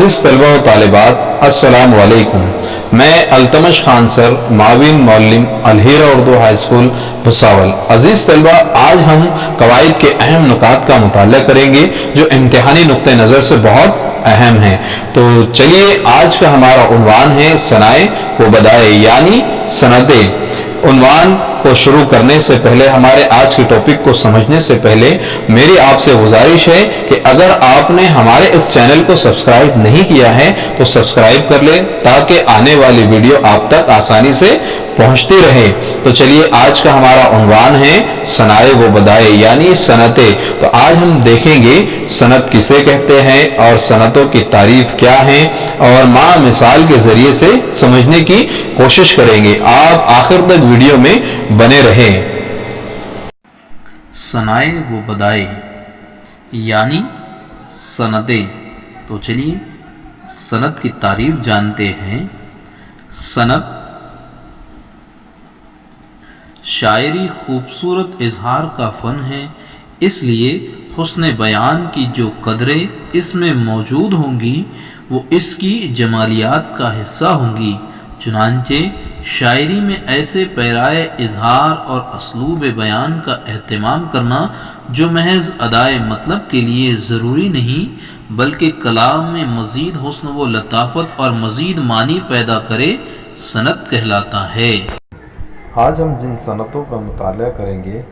अजीज तलबा व तालिबात, अस्सलाम वालेकुम। मैं अल्तमश खान सर, माविन मौलिम, अलहीरा उर्दू हाई स्कूल भुसावल। अजीज तलबा, आज हम कवाइद के अहम नुकात का मुताला करेंगे जो इम्तिहानी नुक्ते नज़र से बहुत अहम हैं। तो चलिए, आज का हमारा उन्वान है सनाए व बदाए यानी सनतें। उन्वान को शुरू करने से पहले, हमारे आज के टॉपिक को समझने से पहले मेरी आपसे गुजारिश है कि अगर आपने हमारे इस चैनल को सब्सक्राइब नहीं किया है तो सब्सक्राइब कर लें ताकि आने वाली वीडियो आप तक आसानी से पहुंचती रहे। तो चलिए, आज का हमारा उन्वान है सनाए व बदाए यानी सनतें। तो आज हम देखेंगे सनत किसे कहते हैं और सनतों की तारीफ क्या है, और मां मिसाल के जरिए से समझने की कोशिश करेंगे। आप आखिर तक वीडियो में बने रहें। सनाए व बदाए यानी सनतें। तो चलिए, सनत की तारीफ जानते हैं। सनत शायरी खूबसूरत इजहार का फ़न है, इसलिए हुस्न बयान की जो कदरें इसमें मौजूद होंगी वो इसकी जमालियात का हिस्सा होंगी। चुनांचे शायरी में ऐसे पैराए इजहार और असलूब बयान का एहतमाम करना जो महज अदाए मतलब के लिए ज़रूरी नहीं बल्कि कलाम में मज़ीद हुस्न व लताफ़त और मज़ीद मानी पैदा करे, सनत कहलाता है। आज हम जिन सनतों का मुताला करेंगे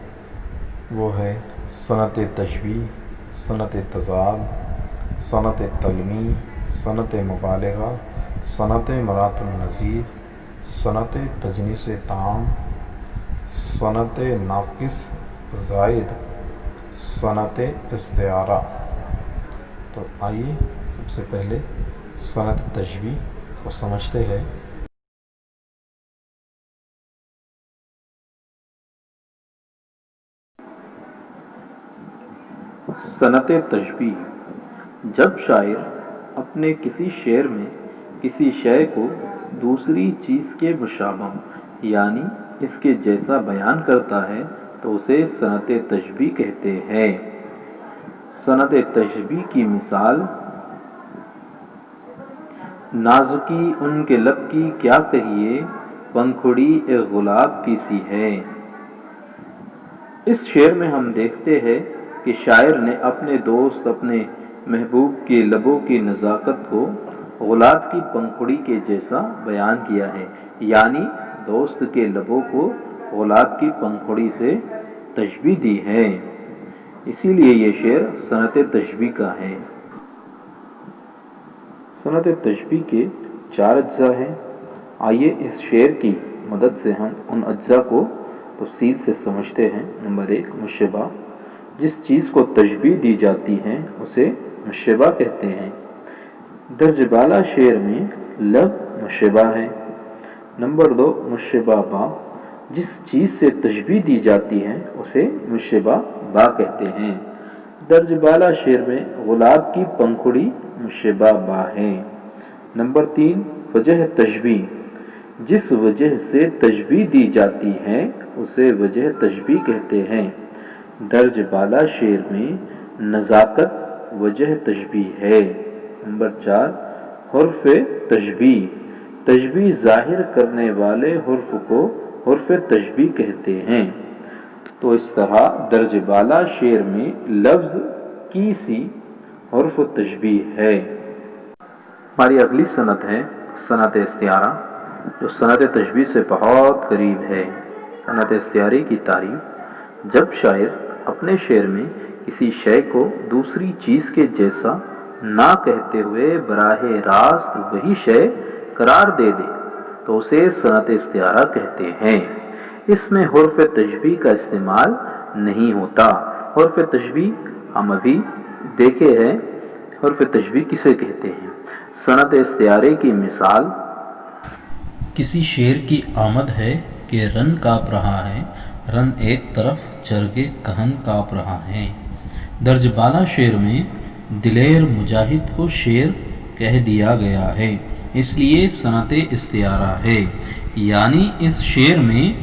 वो है सनत तशबीह, सनत तज़ाद, सनत तलमी, सनत मुबालगा, सनत मरातुन नज़ीर, सनत तजनीस ताम, सनत नाक़िस ज़ायद, सनत इस्तिआरा। तो आइए सबसे पहले सनत तशबीह को समझते हैं। सनत तशबीह, जब शायर अपने किसी शेर में किसी शय को दूसरी चीज़ के मुशाबह यानी इसके जैसा बयान करता है तो उसे सनत तशबीह कहते हैं। सनत तशबीह की मिसाल, नाजुकी उनके लब की क्या कहिए, पंखुड़ी ए गुलाब की सी है। इस शेर में हम देखते हैं कि शायर ने अपने दोस्त, अपने महबूब के लबों की नज़ाकत को गुलाब की पंखुड़ी के जैसा बयान किया है, यानी दोस्त के लबों को गुलाब की पंखुड़ी से तशबीह दी है। इसीलिए ये शेर सनत तशबीह का है। सनत तशबीह के 4 अज्जा हैं। आइए इस शेर की मदद से हम उन अज्जा को तफसील से समझते हैं। नंबर 1, मुशब्बा। जिस चीज़ को तशबीह दी जाती है उसे मुशब्बा कहते हैं। दर्ज बाला शेर में लब मुशब्बा है। नंबर 2, मुशब्बा बा। जिस चीज़ से तशबीह दी जाती है उसे मुशब्बा बा कहते हैं। दर्ज बाला शेर में गुलाब की पंखुड़ी मुशब्बा बा है। नंबर 3, वजह तशबीह। जिस वजह से तशबीह दी जाती है उसे वजह तशबीह कहते हैं। दर्ज बाला शेर में नज़ाकत वजह तशबीह है। नंबर 4, हुर्फ तशबीह। तशबीह ज़ाहिर करने वाले हुर्फ को हुर्फ तशबीह कहते हैं। तो इस तरह दर्ज बाला शेर में लफ्ज़ की सी हुर्फ तशबीह है। हमारी अगली सनत है सनत इस्तिआरा, जो सनत तशबीह से बहुत करीब है। सनत इस्तिआरे की तारीफ, जब शायर अपने शेर में किसी शय को दूसरी चीज़ के जैसा ना कहते हुए बराहे रास्त वही शय करार दे दे तो उसे सनत इस्तिआरा कहते हैं। इसमें हुर्फ तशबीह का इस्तेमाल नहीं होता। हुर्फ तशबीह हम अभी देखे हैं। हुर्फ तशबीह किसे कहते हैं? सनत इस्तिआरे की मिसाल, किसी शेर की आमद है कि रन काँप रहा है, रन एक तरफ चरगे कहन काँप रहा है। दर्ज बाला शेर में दिलेर मुजाहिद को शेर कह दिया गया है, इसलिए सनत इस्तिआरा है। यानी इस शेर में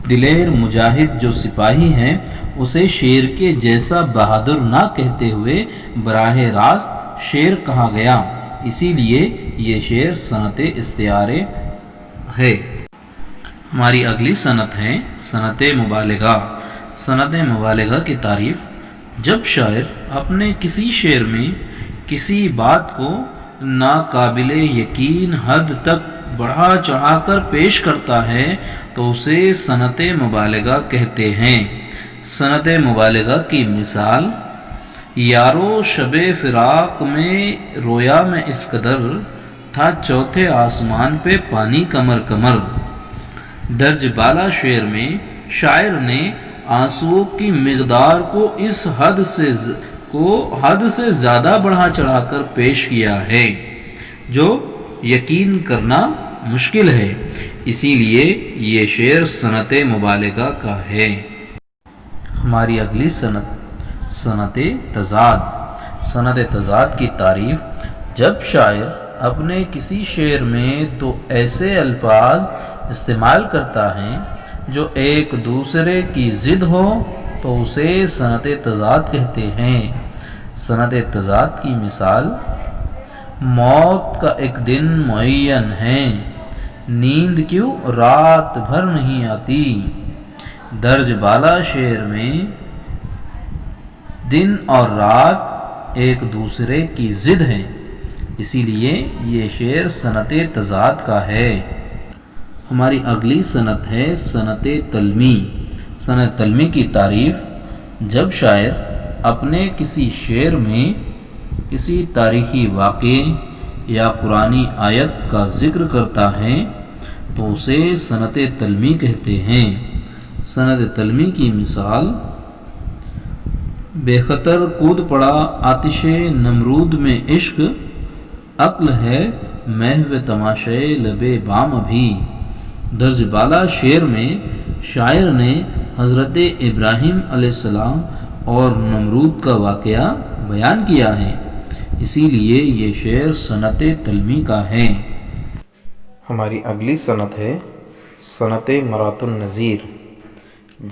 दिलेर मुजाहिद जो सिपाही हैं उसे शेर के जैसा बहादुर ना कहते हुए बराह रास्त शेर कहा गया। اسی لیے یہ شعر صنعت استعارے ہے۔ ہماری اگلی صنعت ہے صنعت مبالغہ۔ صنعت مبالغہ کی تعریف: جب شاعر اپنے کسی شعر میں کسی بات کو ناقابل یقین حد تک بڑھا چڑھا کر پیش کرتا ہے تو اسے صنعت مبالغہ کہتے ہیں۔ صنعت مبالغہ کی مثال: یارو شب فراق میں رویا میں اس قدر تھا چوتھے آسمان پہ پانی کمر کمر۔ درج بالا شعر میں شاعر نے آنسوؤں کی مقدار کو اس حد سے زیادہ بڑھا چڑھا کر پیش کیا ہے جو یقین کرنا مشکل ہے، اسی لیے یہ شعر صنعت مبالغہ کا ہے۔ ہماری اگلی صنعت صنعت تضاد۔ صنعت تضاد کی تعریف: جب شاعر اپنے کسی شعر میں دو ایسے الفاظ استعمال کرتا ہے جو ایک دوسرے کی ضد ہو تو اسے صنعت تضاد کہتے ہیں۔ صنعت تضاد کی مثال: موت کا ایک دن معین ہے، نیند کیوں رات بھر نہیں آتی۔ درج بالا شعر میں دن اور رات ایک دوسرے کی ضد ہیں، اسی لیے یہ شعر صنعت تضاد کا ہے۔ ہماری اگلی صنعت ہے صنعت تلمی۔ صنعت تلمی کی تعریف: جب شاعر اپنے کسی شعر میں کسی تاریخی واقعے یا قرآنی آیت کا ذکر کرتا ہے تو اسے صنعت تلمی کہتے ہیں۔ صنعت تلمی کی مثال: بے خطر کود پڑا آتش نمرود میں عشق، عقل ہے محو تماشے لبے بام ابھی۔ درج بالا شعر میں شاعر نے حضرت ابراہیم علیہ السلام اور نمرود کا واقعہ بیان کیا ہے، اسی لیے یہ شعر صنعت تلمی کا ہے۔ ہماری اگلی صنعت ہے صنعت مرات النظیر۔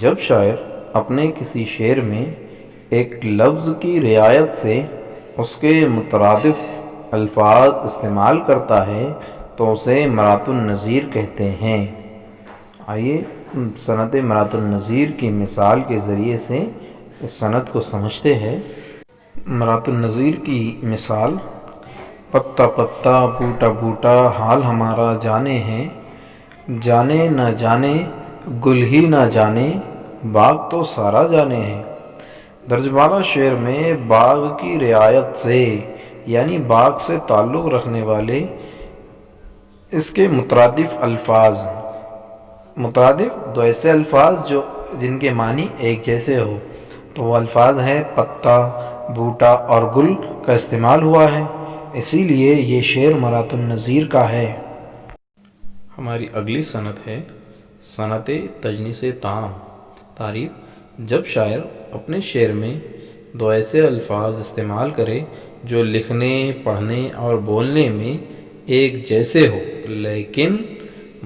جب شاعر اپنے کسی شعر میں ایک لفظ کی رعایت سے اس کے مترادف الفاظ استعمال کرتا ہے تو اسے مرات النظیر کہتے ہیں۔ آئیے صنعت مرات النظیر کی مثال کے ذریعے سے اس صنعت کو سمجھتے ہیں۔ مرات النظیر کی مثال: پتا پتا بوٹا بوٹا حال ہمارا جانے ہیں، جانے نہ جانے گل ہی نہ جانے باغ تو سارا جانے ہیں۔ درج بالا شعر میں باغ کی رعایت سے یعنی باغ سے تعلق رکھنے والے اس کے مترادف الفاظ، مترادف دو ایسے الفاظ جن کے معنی ایک جیسے ہو تو وہ الفاظ ہیں پتا، بوٹا اور گل کا استعمال ہوا ہے، اسی لیے یہ شعر مرات النظیر کا ہے۔ ہماری اگلی صنعت ہے صنعت تجنیس تام۔ تعریف: جب شاعر اپنے شعر میں دو ایسے الفاظ استعمال کرے جو لکھنے، پڑھنے اور بولنے میں ایک جیسے ہو لیکن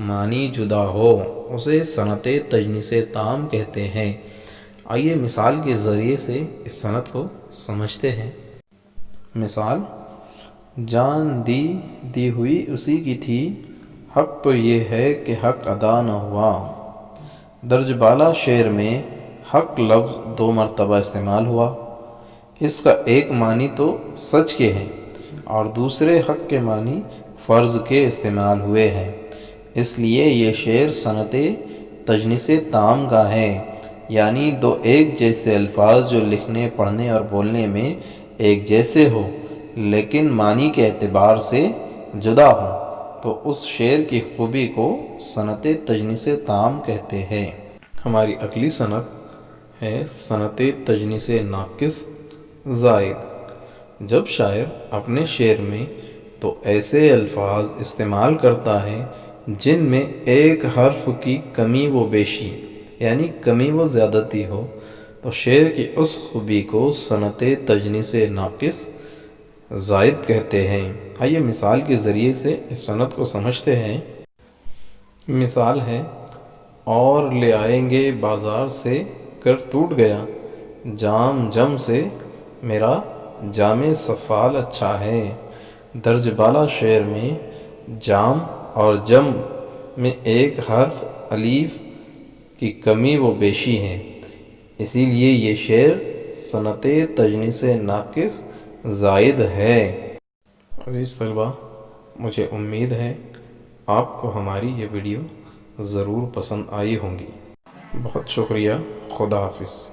معنی جدا ہو، اسے صنعت تجنیس تام کہتے ہیں۔ آئیے مثال کے ذریعے سے اس صنعت کو سمجھتے ہیں۔ مثال: جان دی ہوئی اسی کی تھی، حق تو یہ ہے کہ حق ادا نہ ہوا۔ درج بالا شعر میں حق لفظ دو مرتبہ استعمال ہوا، اس کا ایک معنی تو سچ کے ہیں اور دوسرے حق کے معنی فرض کے استعمال ہوئے ہیں، اس لیے یہ شعر صنعت تجنیس تام کا ہے، یعنی دو ایک جیسے الفاظ جو لکھنے، پڑھنے اور بولنے میں ایک جیسے ہو لیکن معنی کے اعتبار سے جدا ہوں تو اس شعر کی خوبی کو صنعت تجنیس تام کہتے ہیں۔ ہماری اگلی صنعت ہے صنعت تجنیس ناقص زائد۔ جب شاعر اپنے شعر میں تو ایسے الفاظ استعمال کرتا ہے جن میں ایک حرف کی کمی و بیشی یعنی کمی و زیادتی ہو تو شعر کی اس خوبی کو صنعت تجنیس ناقص زائد کہتے ہیں۔ آئیے مثال کے ذریعے سے اس صنعت کو سمجھتے ہیں۔ مثال ہے: اور لے آئیں گے بازار سے کر ٹوٹ گیا، جام جم سے میرا جام سفال اچھا ہے۔ درج بالا شعر میں جام اور جم میں ایک حرف الف کی کمی و بیشی ہے، اسی لیے یہ شعر صنعت تجنیس ناقص زائد ہے۔ عزیز طلبہ، مجھے امید ہے آپ کو ہماری یہ ویڈیو ضرور پسند آئی ہوں گی۔ بہت شکریہ، خدا حافظ۔